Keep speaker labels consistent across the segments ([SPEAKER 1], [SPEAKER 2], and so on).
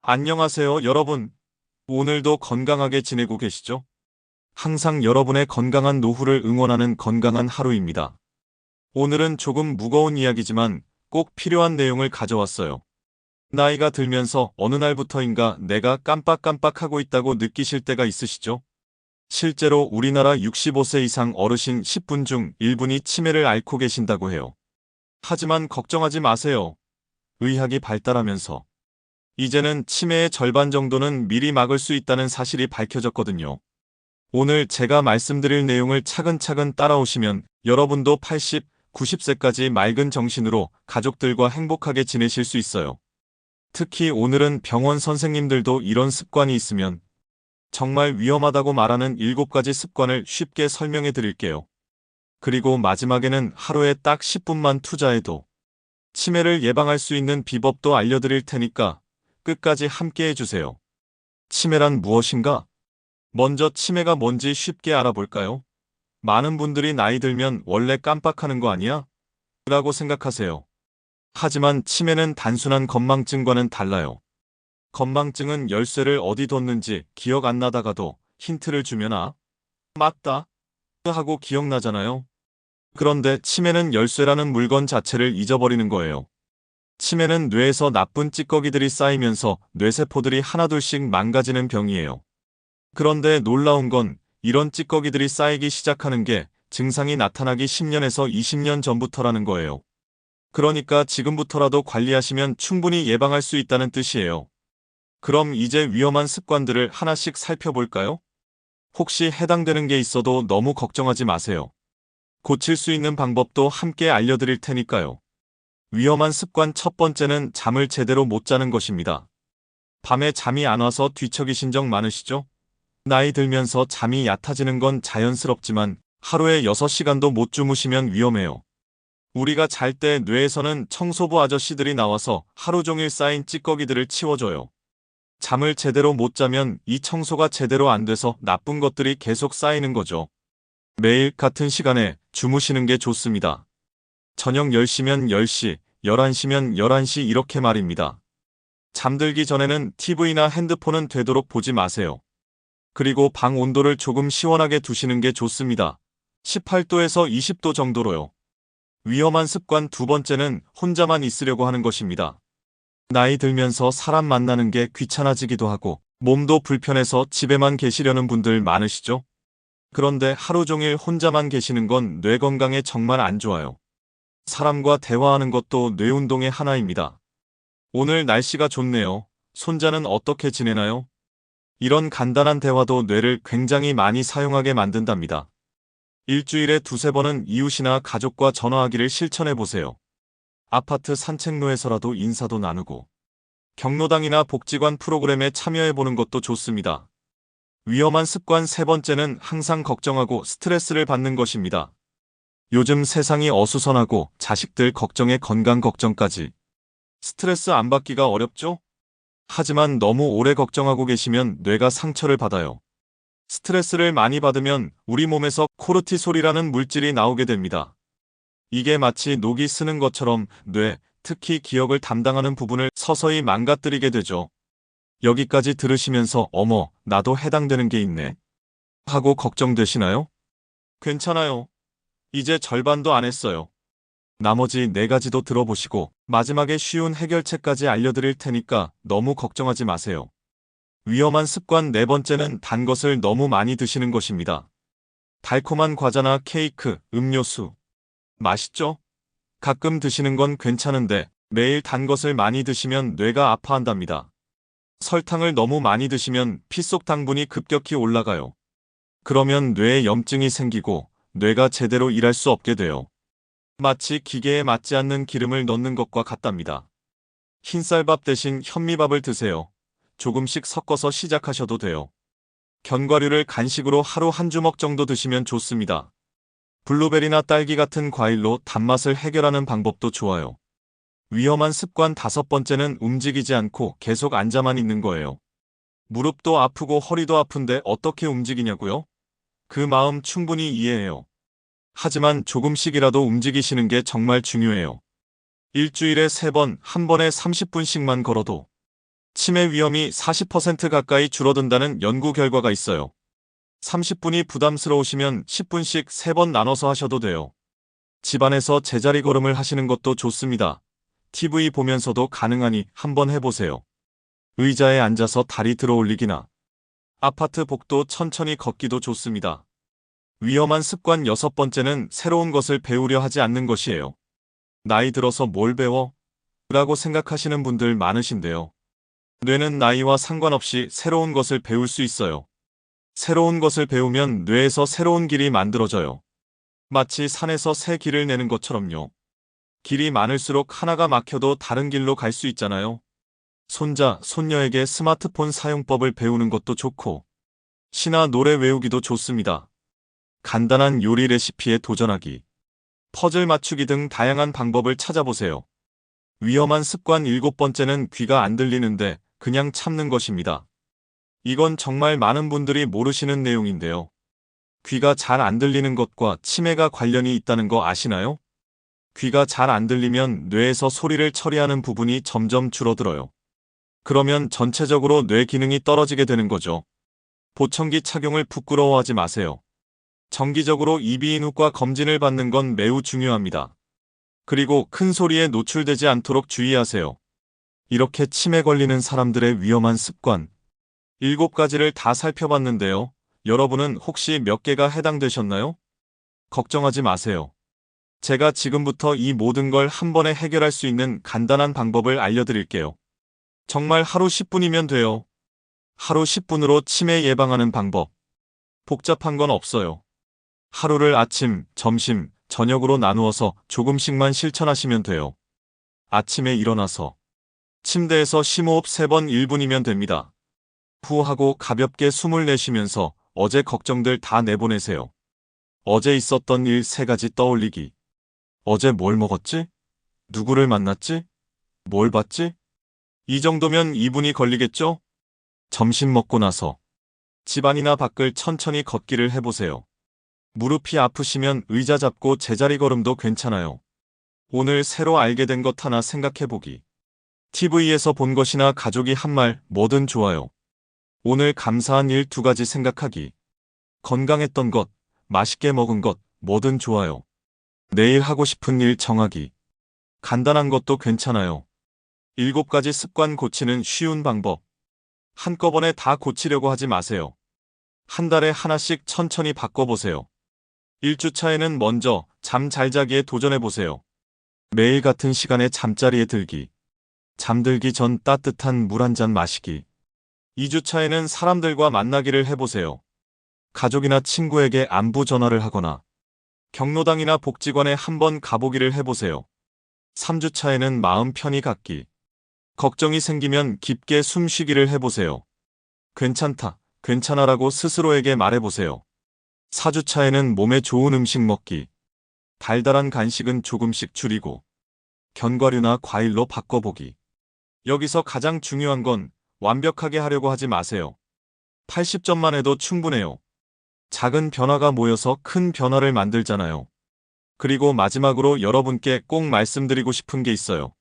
[SPEAKER 1] 안녕하세요, 여러분. 오늘도 건강하게 지내고 계시죠? 항상 여러분의 건강한 노후를 응원하는 건강한 하루입니다. 오늘은 조금 무거운 이야기지만 꼭 필요한 내용을 가져왔어요. 나이가 들면서 어느 날부터인가 내가 깜빡깜빡하고 있다고 느끼실 때가 있으시죠? 실제로 우리나라 65세 이상 어르신 10분 중 1분이 치매를 앓고 계신다고 해요. 하지만 걱정하지 마세요. 의학이 발달하면서 이제는 치매의 절반 정도는 미리 막을 수 있다는 사실이 밝혀졌거든요. 오늘 제가 말씀드릴 내용을 차근차근 따라오시면 여러분도 80, 90세까지 맑은 정신으로 가족들과 행복하게 지내실 수 있어요. 특히 오늘은 병원 선생님들도 이런 습관이 있으면 정말 위험하다고 말하는 7가지 습관을 쉽게 설명해 드릴게요. 그리고 마지막에는 하루에 딱 10분만 투자해도 치매를 예방할 수 있는 비법도 알려드릴 테니까 끝까지 함께 해주세요. 치매란 무엇인가? 먼저 치매가 뭔지 쉽게 알아볼까요? 많은 분들이 나이 들면 원래 깜빡하는 거 아니야? 라고 생각하세요. 하지만 치매는 단순한 건망증과는 달라요. 건망증은 열쇠를 어디 뒀는지 기억 안 나다가도 힌트를 주면 맞다 하고 기억나잖아요. 그런데 치매는 열쇠라는 물건 자체를 잊어버리는 거예요. 치매는 뇌에서 나쁜 찌꺼기들이 쌓이면서 뇌세포들이 하나둘씩 망가지는 병이에요. 그런데 놀라운 건 이런 찌꺼기들이 쌓이기 시작하는 게 증상이 나타나기 10년에서 20년 전부터라는 거예요. 그러니까 지금부터라도 관리하시면 충분히 예방할 수 있다는 뜻이에요. 그럼 이제 위험한 습관들을 하나씩 살펴볼까요? 혹시 해당되는 게 있어도 너무 걱정하지 마세요. 고칠 수 있는 방법도 함께 알려드릴 테니까요. 위험한 습관 첫 번째는 잠을 제대로 못 자는 것입니다. 밤에 잠이 안 와서 뒤척이신 적 많으시죠? 나이 들면서 잠이 얕아지는 건 자연스럽지만 하루에 6시간도 못 주무시면 위험해요. 우리가 잘 때 뇌에서는 청소부 아저씨들이 나와서 하루 종일 쌓인 찌꺼기들을 치워줘요. 잠을 제대로 못 자면 이 청소가 제대로 안 돼서 나쁜 것들이 계속 쌓이는 거죠. 매일 같은 시간에 주무시는 게 좋습니다. 저녁 10시면 10시, 11시면 11시 이렇게 말입니다. 잠들기 전에는 TV나 핸드폰은 되도록 보지 마세요. 그리고 방 온도를 조금 시원하게 두시는 게 좋습니다. 18도에서 20도 정도로요. 위험한 습관 두 번째는 혼자만 있으려고 하는 것입니다. 나이 들면서 사람 만나는 게 귀찮아지기도 하고 몸도 불편해서 집에만 계시려는 분들 많으시죠? 그런데 하루 종일 혼자만 계시는 건 뇌 건강에 정말 안 좋아요. 사람과 대화하는 것도 뇌 운동의 하나입니다. 오늘 날씨가 좋네요. 손자는 어떻게 지내나요? 이런 간단한 대화도 뇌를 굉장히 많이 사용하게 만든답니다. 일주일에 두세 번은 이웃이나 가족과 전화하기를 실천해 보세요. 아파트 산책로에서라도 인사도 나누고 경로당이나 복지관 프로그램에 참여해 보는 것도 좋습니다. 위험한 습관 세 번째는 항상 걱정하고 스트레스를 받는 것입니다. 요즘 세상이 어수선하고 자식들 걱정에 건강 걱정까지. 스트레스 안 받기가 어렵죠? 하지만 너무 오래 걱정하고 계시면 뇌가 상처를 받아요. 스트레스를 많이 받으면 우리 몸에서 코르티솔이라는 물질이 나오게 됩니다. 이게 마치 녹이 쓰는 것처럼 뇌, 특히 기억을 담당하는 부분을 서서히 망가뜨리게 되죠. 여기까지 들으시면서 어머, 나도 해당되는 게 있네 하고 걱정되시나요? 괜찮아요. 이제 절반도 안 했어요. 나머지 4가지도 들어보시고 마지막에 쉬운 해결책까지 알려드릴 테니까 너무 걱정하지 마세요. 위험한 습관 네 번째는 단 것을 너무 많이 드시는 것입니다. 달콤한 과자나 케이크, 음료수. 맛있죠? 가끔 드시는 건 괜찮은데 매일 단 것을 많이 드시면 뇌가 아파한답니다. 설탕을 너무 많이 드시면 피 속 당분이 급격히 올라가요. 그러면 뇌에 염증이 생기고 뇌가 제대로 일할 수 없게 돼요. 마치 기계에 맞지 않는 기름을 넣는 것과 같답니다. 흰쌀밥 대신 현미밥을 드세요. 조금씩 섞어서 시작하셔도 돼요. 견과류를 간식으로 하루 한 주먹 정도 드시면 좋습니다. 블루베리나 딸기 같은 과일로 단맛을 해결하는 방법도 좋아요. 위험한 습관 다섯 번째는 움직이지 않고 계속 앉아만 있는 거예요. 무릎도 아프고 허리도 아픈데 어떻게 움직이냐고요? 그 마음 충분히 이해해요. 하지만 조금씩이라도 움직이시는 게 정말 중요해요. 일주일에 3번, 한 번에 30분씩만 걸어도 치매 위험이 40% 가까이 줄어든다는 연구 결과가 있어요. 30분이 부담스러우시면 10분씩 3번 나눠서 하셔도 돼요. 집안에서 제자리 걸음을 하시는 것도 좋습니다. TV 보면서도 가능하니 한번 해보세요. 의자에 앉아서 다리 들어 올리기나 아파트 복도 천천히 걷기도 좋습니다. 위험한 습관 6번째는 새로운 것을 배우려 하지 않는 것이에요. 나이 들어서 뭘 배워? 라고 생각하시는 분들 많으신데요. 뇌는 나이와 상관없이 새로운 것을 배울 수 있어요. 새로운 것을 배우면 뇌에서 새로운 길이 만들어져요. 마치 산에서 새 길을 내는 것처럼요. 길이 많을수록 하나가 막혀도 다른 길로 갈 수 있잖아요. 손자, 손녀에게 스마트폰 사용법을 배우는 것도 좋고, 시나 노래 외우기도 좋습니다. 간단한 요리 레시피에 도전하기, 퍼즐 맞추기 등 다양한 방법을 찾아보세요. 위험한 습관 7번째는 귀가 안 들리는데 그냥 참는 것입니다. 이건 정말 많은 분들이 모르시는 내용인데요. 귀가 잘 안 들리는 것과 치매가 관련이 있다는 거 아시나요? 귀가 잘 안 들리면 뇌에서 소리를 처리하는 부분이 점점 줄어들어요. 그러면 전체적으로 뇌 기능이 떨어지게 되는 거죠. 보청기 착용을 부끄러워하지 마세요. 정기적으로 이비인후과 검진을 받는 건 매우 중요합니다. 그리고 큰 소리에 노출되지 않도록 주의하세요. 이렇게 치매 걸리는 사람들의 위험한 습관 7가지를 다 살펴봤는데요. 여러분은 혹시 몇 개가 해당되셨나요? 걱정하지 마세요. 제가 지금부터 이 모든 걸 한 번에 해결할 수 있는 간단한 방법을 알려드릴게요. 정말 하루 10분이면 돼요. 하루 10분으로 치매 예방하는 방법. 복잡한 건 없어요. 하루를 아침, 점심, 저녁으로 나누어서 조금씩만 실천하시면 돼요. 아침에 일어나서 침대에서 심호흡 3번 1분이면 됩니다. 후 하고 가볍게 숨을 내쉬면서 어제 걱정들 다 내보내세요. 어제 있었던 일 3가지 떠올리기. 어제 뭘 먹었지? 누구를 만났지? 뭘 봤지? 이 정도면 2분이 걸리겠죠? 점심 먹고 나서 집안이나 밖을 천천히 걷기를 해보세요. 무릎이 아프시면 의자 잡고 제자리 걸음도 괜찮아요. 오늘 새로 알게 된 것 하나 생각해보기. TV에서 본 것이나 가족이 한 말 뭐든 좋아요. 오늘 감사한 일 2가지 생각하기. 건강했던 것, 맛있게 먹은 것 뭐든 좋아요. 내일 하고 싶은 일 정하기. 간단한 것도 괜찮아요. 7가지 습관 고치는 쉬운 방법. 한꺼번에 다 고치려고 하지 마세요. 한 달에 하나씩 천천히 바꿔보세요. 1주차에는 먼저 잠 잘 자기에 도전해보세요. 매일 같은 시간에 잠자리에 들기. 잠들기 전 따뜻한 물 한 잔 마시기. 2주차에는 사람들과 만나기를 해보세요. 가족이나 친구에게 안부 전화를 하거나 경로당이나 복지관에 한번 가보기를 해보세요. 3주차에는 마음 편히 갖기. 걱정이 생기면 깊게 숨 쉬기를 해보세요. 괜찮다, 괜찮아라고 스스로에게 말해보세요. 4주차에는 몸에 좋은 음식 먹기. 달달한 간식은 조금씩 줄이고 견과류나 과일로 바꿔보기. 여기서 가장 중요한 건 완벽하게 하려고 하지 마세요. 80점만 해도 충분해요. 작은 변화가 모여서 큰 변화를 만들잖아요. 그리고 마지막으로 여러분께 꼭 말씀드리고 싶은 게 있어요.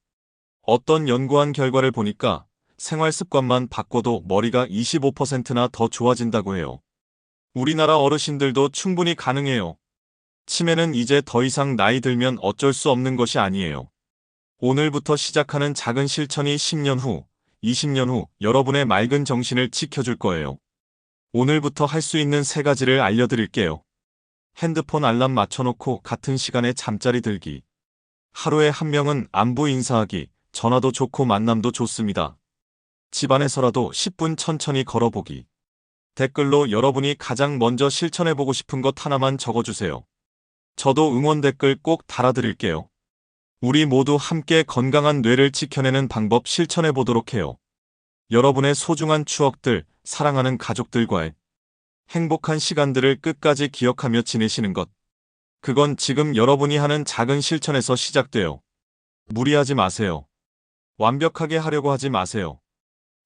[SPEAKER 1] 어떤 연구한 결과를 보니까 생활 습관만 바꿔도 머리가 25%나 더 좋아진다고 해요. 우리나라 어르신들도 충분히 가능해요. 치매는 이제 더 이상 나이 들면 어쩔 수 없는 것이 아니에요. 오늘부터 시작하는 작은 실천이 10년 후, 20년 후 여러분의 맑은 정신을 지켜줄 거예요. 오늘부터 할 수 있는 3가지를 알려드릴게요. 핸드폰 알람 맞춰놓고 같은 시간에 잠자리 들기. 하루에 한 명은 안부 인사하기. 전화도 좋고 만남도 좋습니다. 집안에서라도 10분 천천히 걸어보기. 댓글로 여러분이 가장 먼저 실천해보고 싶은 것 하나만 적어주세요. 저도 응원 댓글 꼭 달아드릴게요. 우리 모두 함께 건강한 뇌를 지켜내는 방법 실천해보도록 해요. 여러분의 소중한 추억들, 사랑하는 가족들과의 행복한 시간들을 끝까지 기억하며 지내시는 것. 그건 지금 여러분이 하는 작은 실천에서 시작돼요. 무리하지 마세요. 완벽하게 하려고 하지 마세요.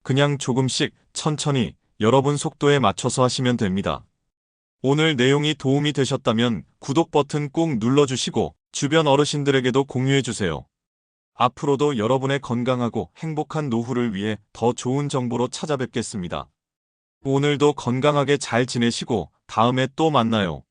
[SPEAKER 1] 그냥 조금씩 천천히 여러분 속도에 맞춰서 하시면 됩니다. 오늘 내용이 도움이 되셨다면 구독 버튼 꼭 눌러주시고 주변 어르신들에게도 공유해주세요. 앞으로도 여러분의 건강하고 행복한 노후를 위해 더 좋은 정보로 찾아뵙겠습니다. 오늘도 건강하게 잘 지내시고 다음에 또 만나요.